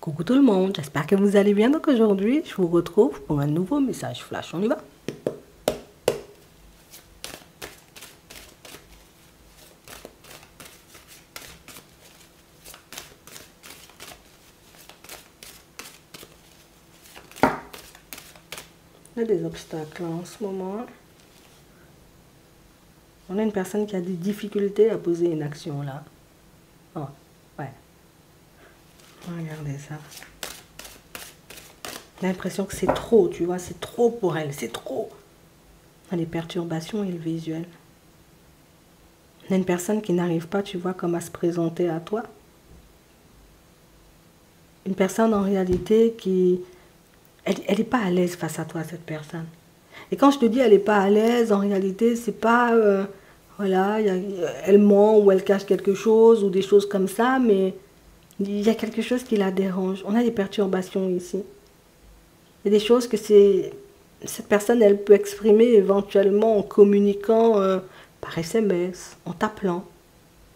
Coucou tout le monde, j'espère que vous allez bien. Donc aujourd'hui, je vous retrouve pour un nouveau message flash. On y va? Il y a des obstacles là, en ce moment. On a une personne qui a des difficultés à poser une action là. Oh, ouais. Regardez ça. J'ai l'impression que c'est trop, tu vois, c'est trop pour elle, c'est trop. On a des perturbations et le visuel. On a une personne qui n'arrive pas, tu vois, comme à se présenter à toi. Une personne en réalité qui... Elle n'est pas à l'aise face à toi, cette personne. Et quand je te dis elle n'est pas à l'aise, en réalité, c'est pas... voilà, elle ment ou elle cache quelque chose ou des choses comme ça, mais il y a quelque chose qui la dérange. On a des perturbations ici. Il y a des choses que cette personne, elle peut exprimer éventuellement en communiquant par SMS, en t'appelant.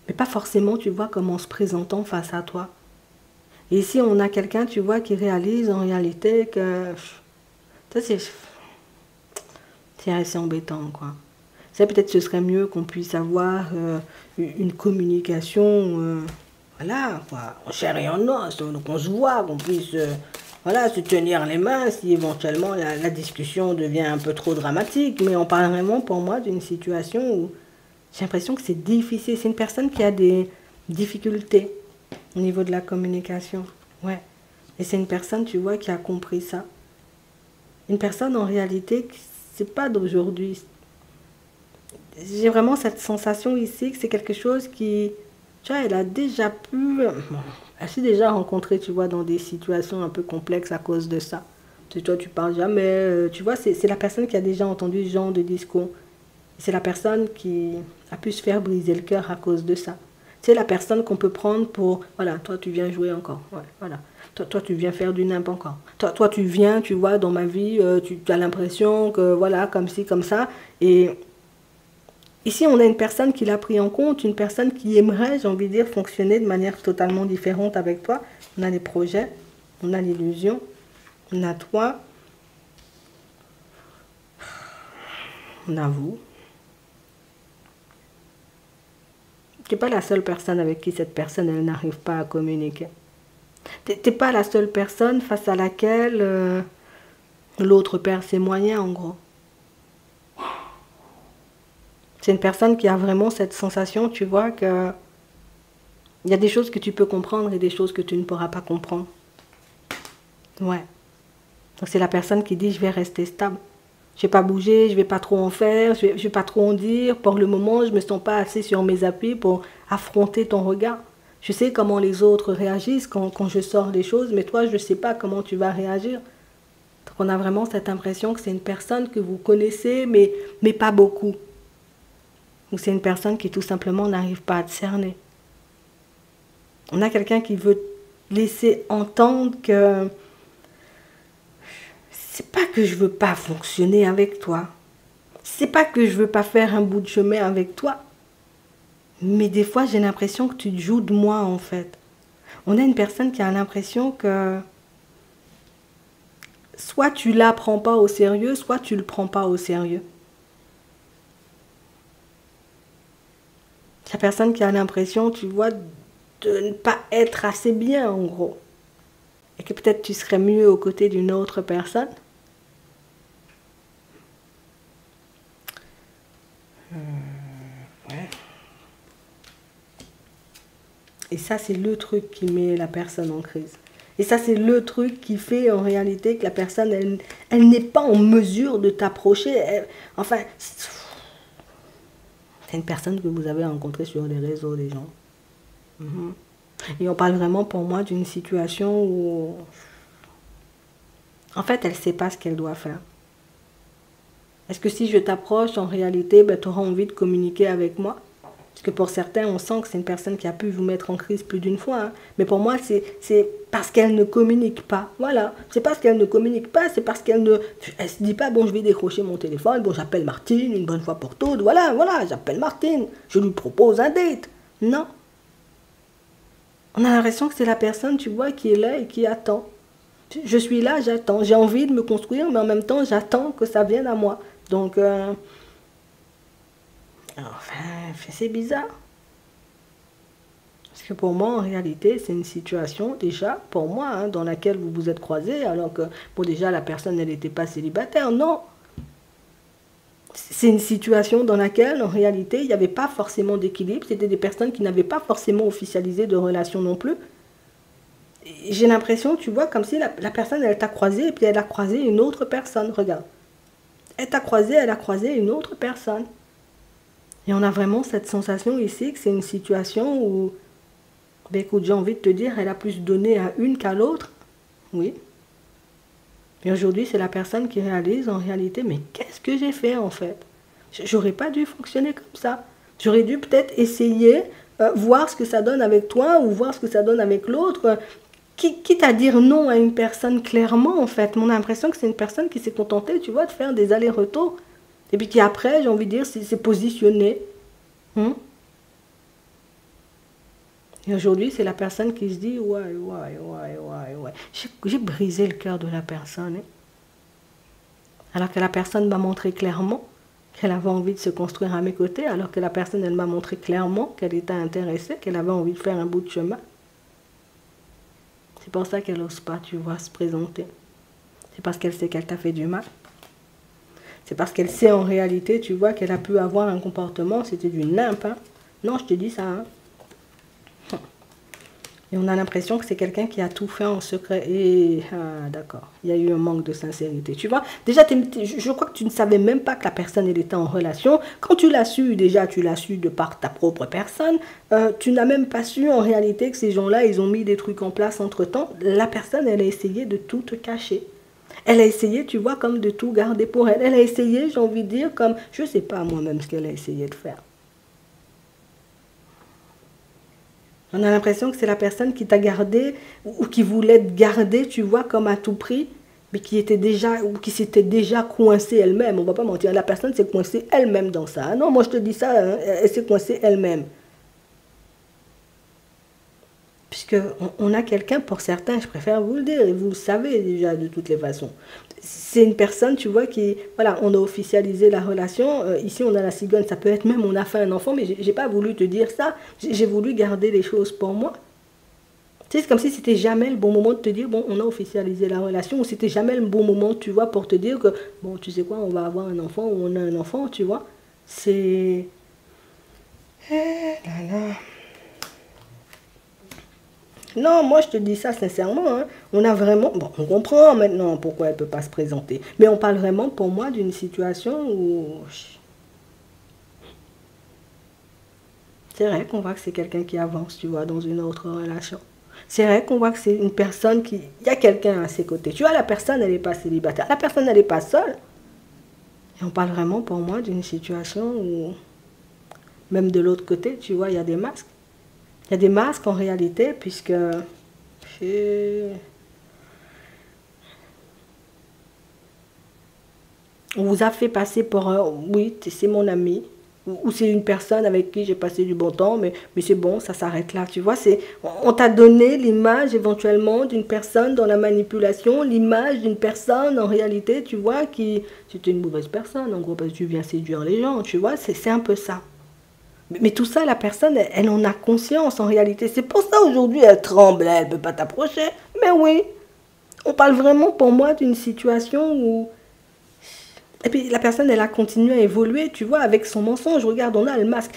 Mais pas forcément, tu vois, comme en se présentant face à toi. Et ici, on a quelqu'un, tu vois, qui réalise en réalité que... Ça, c'est assez embêtant, quoi. Ça, peut-être ce serait mieux qu'on puisse avoir une communication, voilà, quoi, en chair et en os, donc on se voit, qu'on puisse, voilà, se tenir les mains si éventuellement la discussion devient un peu trop dramatique. Mais on parle vraiment, pour moi, d'une situation où j'ai l'impression que c'est difficile. C'est une personne qui a des difficultés au niveau de la communication, ouais. Et c'est une personne, tu vois, qui a compris ça. Une personne, en réalité, c'est pas d'aujourd'hui. J'ai vraiment cette sensation ici que c'est quelque chose qui, tu vois, elle a déjà pu... Elle s'est déjà rencontrée, tu vois, dans des situations un peu complexes à cause de ça. Toi, tu parles jamais, tu vois, c'est la personne qui a déjà entendu ce genre de discours. C'est la personne qui a pu se faire briser le cœur à cause de ça. C'est la personne qu'on peut prendre pour, voilà, toi tu viens jouer encore, ouais, voilà. Toi tu viens faire du nimp encore. Toi tu viens, tu vois, dans ma vie, tu as l'impression que, voilà, comme ci, comme ça. Et ici, on a une personne qui l'a pris en compte, une personne qui aimerait, j'ai envie de dire, fonctionner de manière totalement différente avec toi. On a les projets, on a l'illusion, on a toi, on a vous. Tu n'es pas la seule personne avec qui cette personne, elle n'arrive pas à communiquer. Tu n'es pas la seule personne face à laquelle l'autre perd ses moyens, en gros. C'est une personne qui a vraiment cette sensation, tu vois, que il y a des choses que tu peux comprendre et des choses que tu ne pourras pas comprendre. Ouais. Donc c'est la personne qui dit, je vais rester stable. Je ne vais pas bouger, je ne vais pas trop en faire, je ne vais pas trop en dire. Pour le moment, je ne me sens pas assez sur mes appuis pour affronter ton regard. Je sais comment les autres réagissent quand je sors des choses, mais toi, je ne sais pas comment tu vas réagir. Donc on a vraiment cette impression que c'est une personne que vous connaissez, mais pas beaucoup. Ou c'est une personne qui tout simplement n'arrive pas à te cerner. On a quelqu'un qui veut laisser entendre que c'est pas que je veux pas fonctionner avec toi. C'est pas que je veux pas faire un bout de chemin avec toi. Mais des fois, j'ai l'impression que tu te joues de moi, en fait. On a une personne qui a l'impression que soit tu la prends pas au sérieux, soit tu le prends pas au sérieux. La personne qui a l'impression, tu vois, de ne pas être assez bien, en gros. Et que peut-être tu serais mieux aux côtés d'une autre personne. Ouais. Et ça, c'est le truc qui met la personne en crise. Et ça, c'est le truc qui fait en réalité que la personne, elle n'est pas en mesure de t'approcher. Enfin, c'est une personne que vous avez rencontrée sur les réseaux, des gens. Et on parle vraiment pour moi d'une situation où, en fait, elle ne sait pas ce qu'elle doit faire. Est-ce que si je t'approche, en réalité, ben, tu auras envie de communiquer avec moi? Parce que pour certains, on sent que c'est une personne qui a pu vous mettre en crise plus d'une fois. Hein. Mais pour moi, c'est parce qu'elle ne communique pas. Voilà. C'est parce qu'elle ne communique pas, c'est parce qu'elle ne... Elle se dit pas, bon, je vais décrocher mon téléphone, bon, j'appelle Martine une bonne fois pour toutes. Voilà, j'appelle Martine. Je lui propose un date. Non. On a l'impression que c'est la personne, tu vois, qui est là et qui attend. Je suis là, j'attends. J'ai envie de me construire, mais en même temps, j'attends que ça vienne à moi. Donc, enfin, c'est bizarre. Parce que pour moi, en réalité, c'est une situation, déjà, pour moi, hein, dans laquelle vous vous êtes croisés, alors que, bon, déjà, la personne, elle n'était pas célibataire. Non. C'est une situation dans laquelle, en réalité, il n'y avait pas forcément d'équilibre. C'était des personnes qui n'avaient pas forcément officialisé de relation non plus. J'ai l'impression, tu vois, comme si la personne, elle t'a croisé et puis elle a croisé une autre personne. Regarde. Elle t'a croisé, elle a croisé une autre personne. Et on a vraiment cette sensation ici que c'est une situation où, ben écoute, j'ai envie de te dire, elle a plus donné à une qu'à l'autre. Oui. Et aujourd'hui, c'est la personne qui réalise en réalité, mais qu'est-ce que j'ai fait en fait? J'aurais pas dû fonctionner comme ça. J'aurais dû peut-être essayer, voir ce que ça donne avec toi ou voir ce que ça donne avec l'autre. Quitte à dire non à une personne clairement, en fait. On a l'impression que c'est une personne qui s'est contentée, tu vois, de faire des allers-retours. Et puis qui après, j'ai envie de dire, s'est positionnée. Et aujourd'hui, c'est la personne qui se dit, ouais. J'ai brisé le cœur de la personne. Hein. Alors que la personne m'a montré clairement qu'elle avait envie de se construire à mes côtés, alors que la personne, elle m'a montré clairement qu'elle était intéressée, qu'elle avait envie de faire un bout de chemin. C'est pour ça qu'elle n'ose pas, tu vois, se présenter. C'est parce qu'elle sait qu'elle t'a fait du mal. C'est parce qu'elle sait en réalité, tu vois, qu'elle a pu avoir un comportement, c'était du nimp. Hein. Non, je te dis ça. Hein. Et on a l'impression que c'est quelqu'un qui a tout fait en secret. Et, d'accord, il y a eu un manque de sincérité. Tu vois, déjà, je crois que tu ne savais même pas que la personne, elle était en relation. Quand tu l'as su, déjà, tu l'as su de par ta propre personne. Tu n'as même pas su, en réalité, que ces gens-là, ils ont mis des trucs en place entre-temps. La personne, elle a essayé de tout te cacher. Elle a essayé, tu vois, comme de tout garder pour elle. Elle a essayé, j'ai envie de dire, comme, je ne sais pas moi-même ce qu'elle a essayé de faire. On a l'impression que c'est la personne qui t'a gardé ou qui voulait te garder, tu vois, comme à tout prix, mais qui était déjà ou qui s'était déjà coincée elle-même. On ne va pas mentir, la personne s'est coincée elle-même dans ça. Non, moi je te dis ça, hein, elle s'est coincée elle-même. Puisqu'on a quelqu'un, pour certains, je préfère vous le dire, et vous le savez déjà de toutes les façons. C'est une personne, tu vois, qui, voilà, on a officialisé la relation, ici on a la cigogne, ça peut être même on a fait un enfant, mais j'ai pas voulu te dire ça, j'ai voulu garder les choses pour moi. Tu sais, c'est comme si c'était jamais le bon moment de te dire, bon, on a officialisé la relation, ou c'était jamais le bon moment, tu vois, pour te dire que, bon, tu sais quoi, on va avoir un enfant, ou on a un enfant, tu vois. C'est... là là. Non, moi je te dis ça sincèrement, hein. On a vraiment... Bon, on comprend maintenant pourquoi elle ne peut pas se présenter. Mais on parle vraiment pour moi d'une situation où... C'est vrai qu'on voit que c'est quelqu'un qui avance, tu vois, dans une autre relation. C'est vrai qu'on voit que c'est une personne qui... Il y a quelqu'un à ses côtés. Tu vois, la personne, elle n'est pas célibataire. La personne, elle n'est pas seule. Et on parle vraiment pour moi d'une situation où... Même de l'autre côté, tu vois, il y a des masques. Il y a des masques en réalité, puisque... On vous a fait passer pour un... Oui, c'est mon ami. Ou c'est une personne avec qui j'ai passé du bon temps, mais c'est bon, ça s'arrête là. Tu vois, on t'a donné l'image éventuellement d'une personne dans la manipulation, l'image d'une personne en réalité, tu vois, qui... C'était une mauvaise personne, en gros, parce que tu viens séduire les gens, tu vois, c'est un peu ça. Mais tout ça, la personne, elle en a conscience en réalité. C'est pour ça aujourd'hui, elle tremble, elle ne peut pas t'approcher. Mais oui, on parle vraiment pour moi d'une situation où... Et puis la personne, elle a continué à évoluer, tu vois, avec son mensonge. Regarde, on a le masque.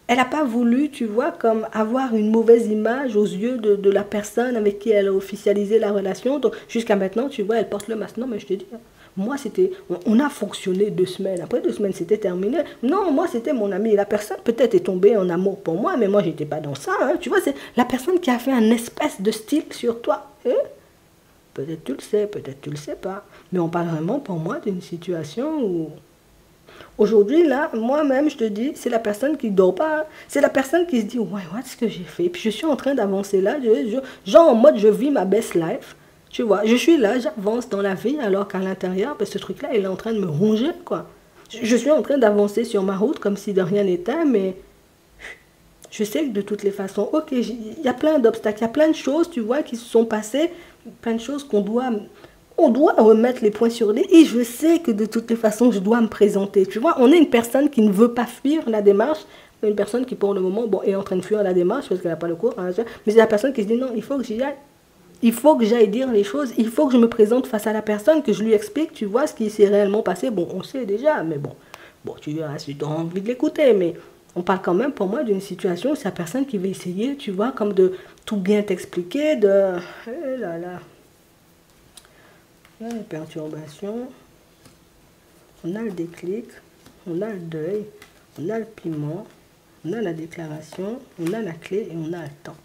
Elle n'a pas voulu, tu vois, comme avoir une mauvaise image aux yeux de la personne avec qui elle a officialisé la relation. Donc jusqu'à maintenant, tu vois, elle porte le masque. Non, mais je te dis... Moi, c'était... On a fonctionné 2 semaines. Après 2 semaines, c'était terminé. Non, moi, c'était mon ami. La personne, peut-être, est tombée en amour pour moi, mais moi, j'étais pas dans ça. Hein. Tu vois, c'est la personne qui a fait un espèce de style sur toi. Hein? Peut-être tu le sais, peut-être tu le sais pas. Mais on parle vraiment, pour moi, d'une situation où... Aujourd'hui, là, moi-même, je te dis, c'est la personne qui ne dort pas. Hein. C'est la personne qui se dit, ouais, what's ce que j'ai fait? Puis je suis en train d'avancer là. Genre en mode, je vis ma best life. Tu vois, je suis là, j'avance dans la vie, alors qu'à l'intérieur, ben, ce truc-là, il est en train de me ronger, quoi. Je suis en train d'avancer sur ma route comme si de rien n'était, mais Je sais que de toutes les façons, ok, il y a plein d'obstacles, il y a plein de choses, tu vois, qui se sont passées, plein de choses on doit remettre les points sur les i. Et je sais que de toutes les façons, je dois me présenter. Tu vois, on est une personne qui ne veut pas fuir la démarche. Une personne qui, pour le moment, bon, est en train de fuir la démarche parce qu'elle n'a pas le cours. Hein, mais c'est la personne qui se dit non, il faut que j'y aille. Il faut que j'aille dire les choses. Il faut que je me présente face à la personne, que je lui explique, tu vois, ce qui s'est réellement passé. Bon, on sait déjà, mais bon. Bon, tu verras si tu as envie de l'écouter. Mais on parle quand même, pour moi, d'une situation où c'est la personne qui va essayer, tu vois, comme de tout bien t'expliquer, de... Eh là là. On a les perturbations, on a le déclic, on a le deuil, on a le piment, on a la déclaration, on a la clé et on a le temps.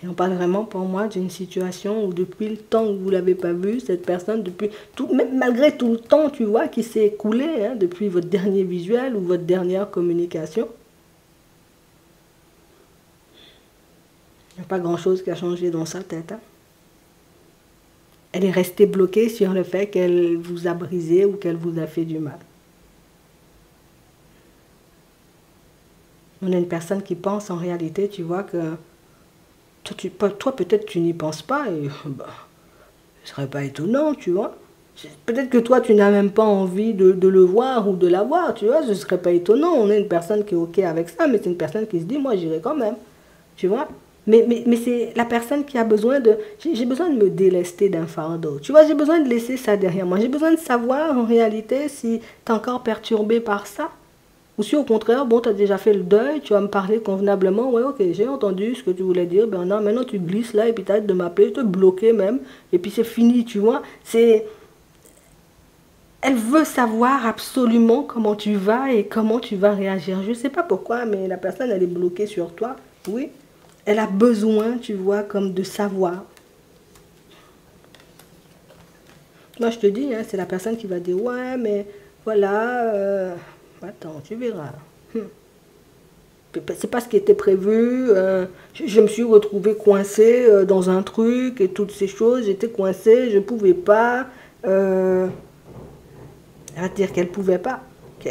Et on parle vraiment pour moi d'une situation où depuis le temps que vous ne l'avez pas vu, cette personne, depuis tout, même malgré tout le temps, tu vois, qui s'est écoulé, hein, depuis votre dernier visuel ou votre dernière communication, il n'y a pas grand-chose qui a changé dans sa tête. Hein. Elle est restée bloquée sur le fait qu'elle vous a brisé ou qu'elle vous a fait du mal. On a une personne qui pense en réalité, tu vois, que toi peut-être tu n'y penses pas et bah, ce serait pas étonnant, tu vois. Peut-être que toi tu n'as même pas envie de le voir ou de la voir, tu vois, ce serait pas étonnant. On a une personne qui est ok avec ça, mais c'est une personne qui se dit, moi j'irai quand même, tu vois. Mais c'est la personne qui a besoin de... J'ai besoin de me délester d'un fardeau. Tu vois, j'ai besoin de laisser ça derrière moi. J'ai besoin de savoir, en réalité, si tu es encore perturbé par ça. Ou si, au contraire, bon, tu as déjà fait le deuil, tu vas me parler convenablement. Ouais, ok, j'ai entendu ce que tu voulais dire. Ben non, maintenant tu glisses là et puis tu arrêtes de m'appeler, te bloquer même. Et puis c'est fini, tu vois. C'est... Elle veut savoir absolument comment tu vas et comment tu vas réagir. Je ne sais pas pourquoi, mais la personne, elle est bloquée sur toi. Oui. Elle a besoin, tu vois, comme de savoir. Moi, je te dis, hein, c'est la personne qui va dire, ouais, mais voilà, attends, tu verras. C'est pas ce qui était prévu. Je me suis retrouvée coincée dans un truc et toutes ces choses. J'étais coincée, je ne pouvais pas. Elle va te dire qu'elle ne pouvait pas.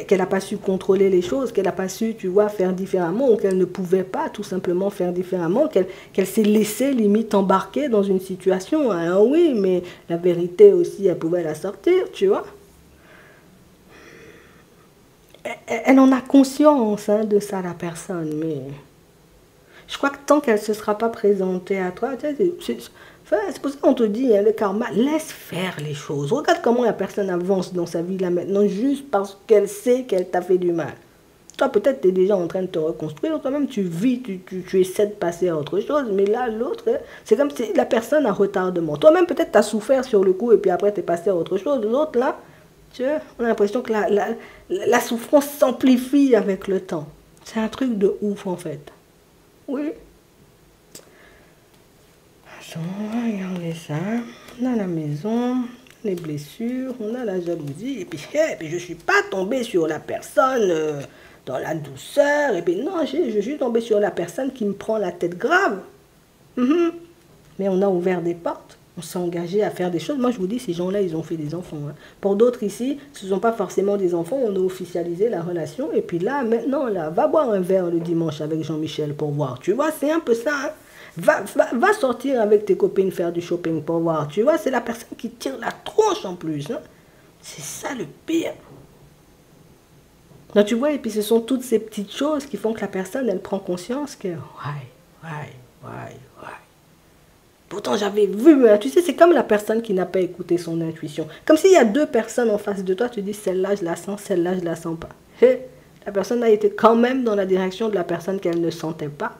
Qu'elle n'a pas su contrôler les choses, qu'elle n'a pas su, tu vois, faire différemment, ou qu'elle ne pouvait pas tout simplement faire différemment, qu'elle s'est laissée limite embarquer dans une situation. Alors oui, mais la vérité aussi, elle pouvait la sortir, tu vois. Elle en a conscience hein, de ça, la personne, mais je crois que tant qu'elle ne se sera pas présentée à toi, c'est pour ça qu'on te dit, hein, le karma, laisse faire les choses. Regarde comment la personne avance dans sa vie là maintenant, juste parce qu'elle sait qu'elle t'a fait du mal. Toi, peut-être, tu es déjà en train de te reconstruire, toi-même, tu vis, tu essaies de passer à autre chose, mais là, l'autre, c'est comme si la personne a retardement. Toi-même, peut-être, tu as souffert sur le coup, et puis après, tu es passé à autre chose. L'autre, là, tu vois, on a l'impression que la souffrance s'amplifie avec le temps. C'est un truc de ouf, en fait. Oui. On va regarder ça. On a la maison, les blessures, on a la jalousie. Et puis je ne suis pas tombée sur la personne dans la douceur. Et puis non, je suis tombée sur la personne qui me prend la tête grave. Mais on a ouvert des portes. On s'est engagé à faire des choses. Moi, je vous dis, ces gens-là, ils ont fait des enfants. Hein. Pour d'autres ici, ce ne sont pas forcément des enfants. On a officialisé la relation. Et puis là, maintenant, là, va boire un verre le dimanche avec Jean-Michel pour voir. Tu vois, c'est un peu ça. Hein. Va sortir avec tes copines faire du shopping pour voir. Tu vois, c'est la personne qui tire la tronche en plus. Hein. C'est ça le pire. Donc, tu vois, et puis ce sont toutes ces petites choses qui font que la personne, elle prend conscience que... Ouais. Pourtant, j'avais vu, hein, tu sais, c'est comme la personne qui n'a pas écouté son intuition. Comme s'il y a deux personnes en face de toi, tu dis, celle-là, je la sens, celle-là, je la sens pas. Et la personne a été quand même dans la direction de la personne qu'elle ne sentait pas.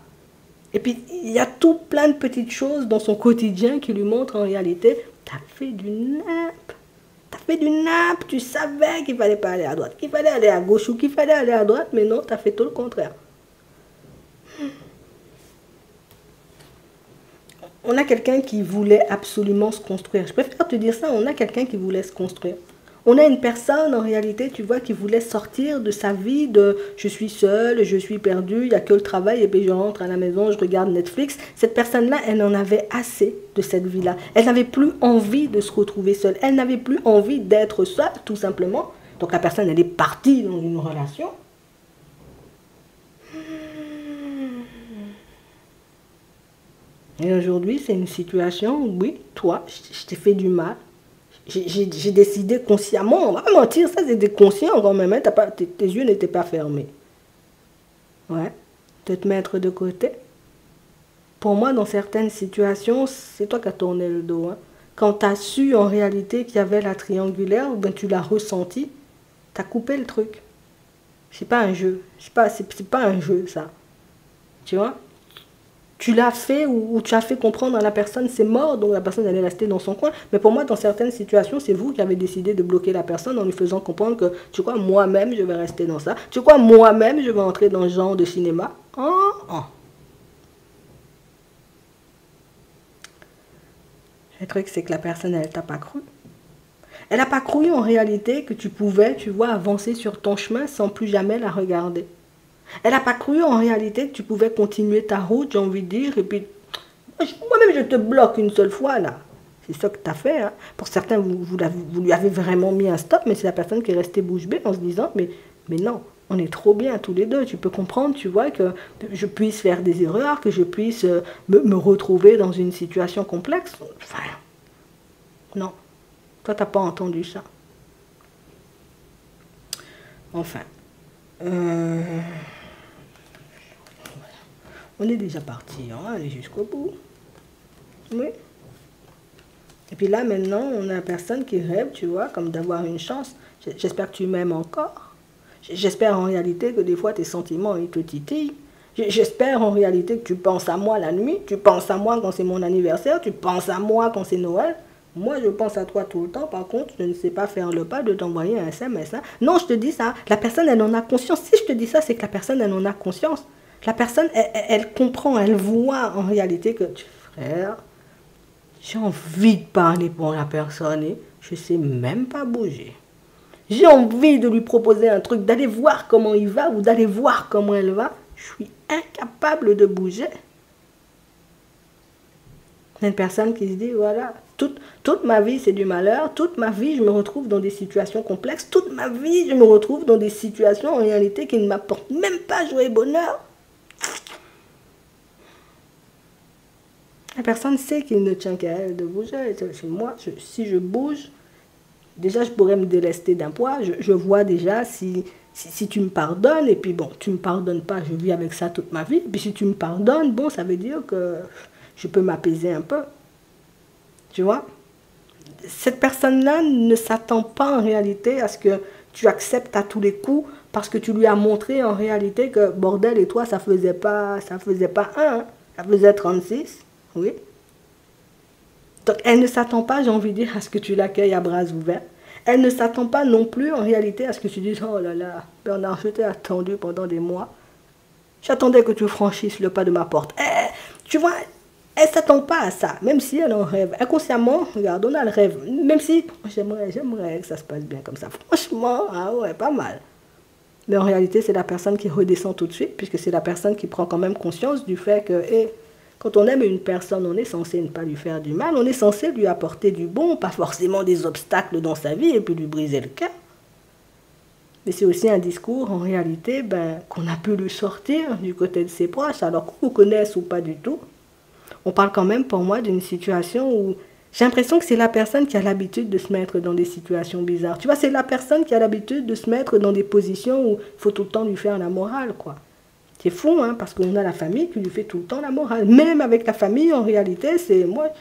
Et puis, il y a tout plein de petites choses dans son quotidien qui lui montrent en réalité, t'as fait du nappe. T'as fait du nappe, tu savais qu'il fallait pas aller à droite, qu'il fallait aller à gauche ou qu'il fallait aller à droite, mais non, t'as fait tout le contraire. On a quelqu'un qui voulait absolument se construire. Je préfère te dire ça, on a quelqu'un qui voulait se construire. On a une personne, en réalité, tu vois, qui voulait sortir de sa vie de « je suis seule, je suis perdue, il n'y a que le travail, et puis je rentre à la maison, je regarde Netflix ». Cette personne-là, elle en avait assez de cette vie-là. Elle n'avait plus envie de se retrouver seule. Elle n'avait plus envie d'être seule, tout simplement. Donc la personne, elle est partie dans une relation. Et aujourd'hui, c'est une situation où, oui, toi, je t'ai fait du mal. J'ai décidé consciemment, on va pas mentir, ça c'était conscient quand même, hein, tes yeux n'étaient pas fermés. Ouais, de te mettre de côté. Pour moi, dans certaines situations, c'est toi qui as tourné le dos. Hein. Quand tu as su en réalité qu'il y avait la triangulaire, ben, tu l'as ressenti, tu as coupé le truc. C'est pas un jeu. C'est pas un jeu, ça. Tu vois? Tu l'as fait ou tu as fait comprendre à la personne c'est mort, donc la personne elle est restée dans son coin. Mais pour moi, dans certaines situations, c'est vous qui avez décidé de bloquer la personne en lui faisant comprendre que, tu crois, moi-même, je vais rester dans ça. Tu crois, moi-même, je vais entrer dans ce genre de cinéma. Oh, oh. Le truc, c'est que la personne, elle t'a pas cru. Elle n'a pas cru en réalité que tu pouvais, tu vois, avancer sur ton chemin sans plus jamais la regarder. Elle n'a pas cru en réalité que tu pouvais continuer ta route, j'ai envie de dire, et puis moi-même je te bloque une seule fois là. C'est ça que tu as fait. Hein. Pour certains, vous lui avez vraiment mis un stop, mais c'est la personne qui est restée bouche bée en se disant, mais non, on est trop bien tous les deux. Tu peux comprendre, tu vois, que je puisse faire des erreurs, que je puisse me retrouver dans une situation complexe. Enfin, non, toi, tu n'as pas entendu ça. Enfin. On est déjà parti, hein, aller jusqu'au bout. Oui. Et puis là, maintenant, on a une personne qui rêve, tu vois, comme d'avoir une chance. J'espère que tu m'aimes encore. J'espère en réalité que des fois, tes sentiments, ils te titillent. J'espère en réalité que tu penses à moi la nuit. Tu penses à moi quand c'est mon anniversaire. Tu penses à moi quand c'est Noël. Moi, je pense à toi tout le temps. Par contre, je ne sais pas faire le pas de t'envoyer un SMS. Hein. Non, je te dis ça. La personne, elle en a conscience. Si je te dis ça, c'est que la personne, elle en a conscience. La personne, elle comprend, elle voit en réalité que, frère, j'ai envie de parler pour la personne et je ne sais même pas bouger. J'ai envie de lui proposer un truc, d'aller voir comment il va ou d'aller voir comment elle va. Je suis incapable de bouger. C'est une personne qui se dit, voilà, toute ma vie c'est du malheur, toute ma vie je me retrouve dans des situations complexes, toute ma vie je me retrouve dans des situations en réalité qui ne m'apportent même pas joie et bonheur. La personne sait qu'il ne tient qu'à elle de bouger. Moi, si je bouge, déjà je pourrais me délester d'un poids. Je vois déjà si tu me pardonnes, et puis bon, tu ne me pardonnes pas, je vis avec ça toute ma vie. Et puis si tu me pardonnes, bon, ça veut dire que je peux m'apaiser un peu. Tu vois? Cette personne-là ne s'attend pas en réalité à ce que tu acceptes à tous les coups parce que tu lui as montré en réalité que bordel et toi, ça faisait pas 1, hein, ça faisait 36. Oui. Donc, elle ne s'attend pas, j'ai envie de dire, à ce que tu l'accueilles à bras ouverts. Elle ne s'attend pas non plus, en réalité, à ce que tu dises, oh là là, Bernard, je t'ai attendu pendant des mois. J'attendais que tu franchisses le pas de ma porte. Tu vois, elle ne s'attend pas à ça, même si elle en rêve. Inconsciemment, regarde, on a le rêve. Même si, j'aimerais que ça se passe bien comme ça. Franchement, ah ouais, pas mal. Mais en réalité, c'est la personne qui redescend tout de suite, puisque c'est la personne qui prend quand même conscience du fait que, quand on aime une personne, on est censé ne pas lui faire du mal, on est censé lui apporter du bon, pas forcément des obstacles dans sa vie et puis lui briser le cœur. Mais c'est aussi un discours, en réalité, qu'on a pu lui sortir du côté de ses proches, alors qu'on nous connaisse ou pas du tout. On parle quand même, pour moi, d'une situation où j'ai l'impression que c'est la personne qui a l'habitude de se mettre dans des situations bizarres. Tu vois, c'est la personne qui a l'habitude de se mettre dans des positions où il faut tout le temps lui faire la morale, quoi. C'est fou, hein, parce qu'on a la famille qui lui fait tout le temps la morale. Même avec la famille, en réalité, c'est moi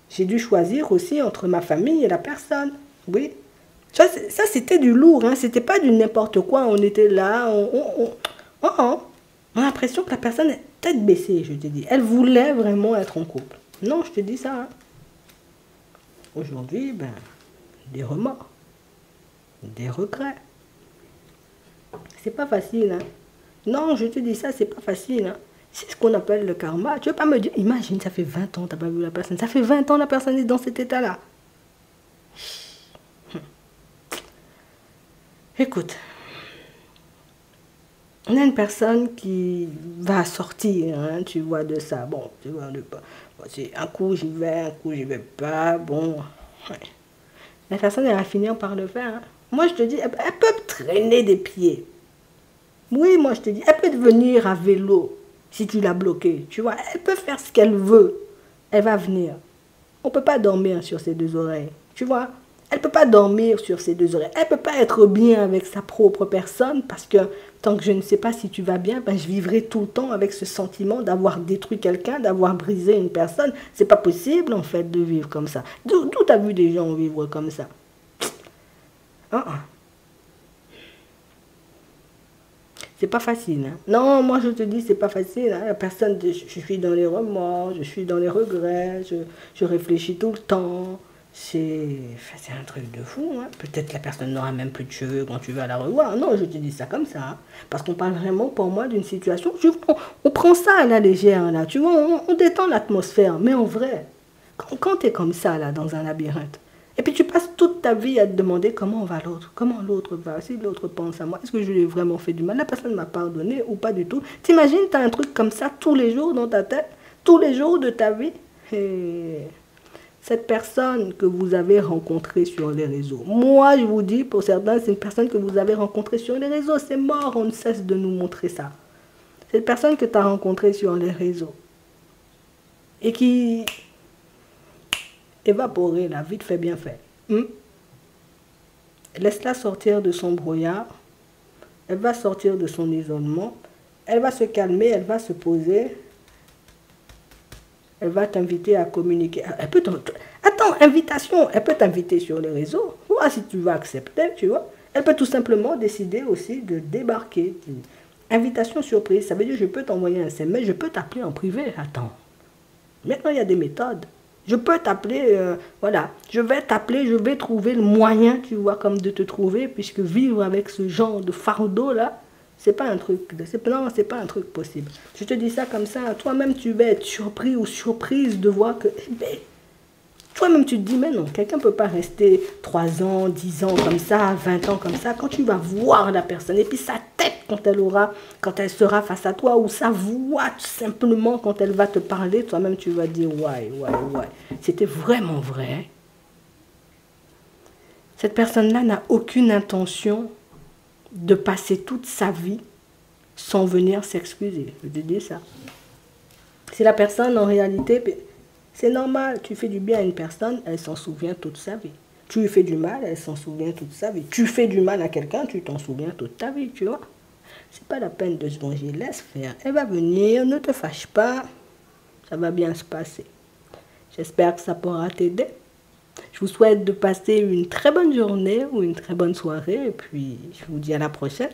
j'ai dû choisir aussi entre ma famille et la personne. Oui. Ça c'était du lourd, hein, c'était pas du n'importe quoi. On était là, on a l'impression que la personne est tête baissée, je te dis. Elle voulait vraiment être en couple. Non, je te dis ça. Hein. Aujourd'hui, des remords, des regrets. C'est pas facile, hein. Non, je te dis ça, c'est pas facile. Hein. C'est ce qu'on appelle le karma. Tu veux pas me dire, imagine, ça fait 20 ans que tu n'as pas vu la personne. Ça fait 20 ans que la personne est dans cet état-là. Écoute, on a une personne qui va sortir, hein, tu vois, de ça. Bon, tu vois, un coup j'y vais, un coup j'y vais pas. Bon, ouais. La personne, elle va finir par le faire. Hein. Moi, je te dis, elle peut traîner des pieds. Oui, moi je te dis, elle peut venir à vélo. Si tu l'as bloquée, tu vois, elle peut faire ce qu'elle veut. Elle va venir. On ne peut pas dormir sur ses deux oreilles. Tu vois, elle ne peut pas dormir sur ses deux oreilles. Elle ne peut pas être bien avec sa propre personne parce que tant que je ne sais pas si tu vas bien, ben, je vivrai tout le temps avec ce sentiment d'avoir détruit quelqu'un, d'avoir brisé une personne. C'est pas possible en fait de vivre comme ça. D'où tu as vu des gens vivre comme ça? C'est pas facile. Hein. Non, moi je te dis, c'est pas facile. Hein. Personne, je suis dans les remords, je suis dans les regrets, je réfléchis tout le temps. C'est un truc de fou. Hein. Peut-être la personne n'aura même plus de cheveux quand tu vas la revoir. Non, je te dis ça comme ça. Hein. Parce qu'on parle vraiment pour moi d'une situation. On prend ça à la légère, là. Tu vois, on détend l'atmosphère. Mais en vrai, quand tu es comme ça, là, dans un labyrinthe, et puis tu passes toute ta vie à te demander comment va l'autre, comment l'autre va, si l'autre pense à moi, est-ce que je lui ai vraiment fait du mal, la personne m'a pardonné ou pas du tout. T'imagines, tu as un truc comme ça tous les jours dans ta tête, tous les jours de ta vie. Et cette personne que vous avez rencontrée sur les réseaux, moi je vous dis, pour certains, c'est une personne que vous avez rencontrée sur les réseaux, c'est mort, on ne cesse de nous montrer ça. Cette personne que tu as rencontrée sur les réseaux et qui évaporer là, vite fait, bien fait. Laisse-la sortir de son brouillard. Elle va sortir de son isolement. Elle va se calmer, elle va se poser. Elle va t'inviter à communiquer. Elle peut Attends, invitation. Elle peut t'inviter sur les réseaux. Vois si tu vas accepter, tu vois. Elle peut tout simplement décider aussi de débarquer. Invitation surprise, ça veut dire je peux t'envoyer un SMS, je peux t'appeler en privé. Attends. Maintenant, il y a des méthodes. Je peux t'appeler, voilà, je vais t'appeler, je vais trouver le moyen, tu vois, comme de te trouver, puisque vivre avec ce genre de fardeau-là, c'est pas un truc, non, c'est pas un truc possible. Je te dis ça comme ça, toi-même tu vas être surpris ou surprise de voir que, eh ben, toi-même tu te dis, mais non, quelqu'un ne peut pas rester 3 ans, 10 ans comme ça, 20 ans comme ça, quand tu vas voir la personne, et puis sa tête quand elle sera face à toi, ou sa voix tout simplement quand elle va te parler, toi-même tu vas dire, ouais, c'était vraiment vrai. Cette personne-là n'a aucune intention de passer toute sa vie sans venir s'excuser, je te dis ça. Si la personne en réalité... C'est normal, tu fais du bien à une personne, elle s'en souvient toute sa vie. Tu lui fais du mal, elle s'en souvient toute sa vie. Tu fais du mal à quelqu'un, tu t'en souviens toute ta vie, tu vois. C'est pas la peine de se venger, laisse faire. Elle va venir, ne te fâche pas, ça va bien se passer. J'espère que ça pourra t'aider. Je vous souhaite de passer une très bonne journée ou une très bonne soirée et puis je vous dis à la prochaine.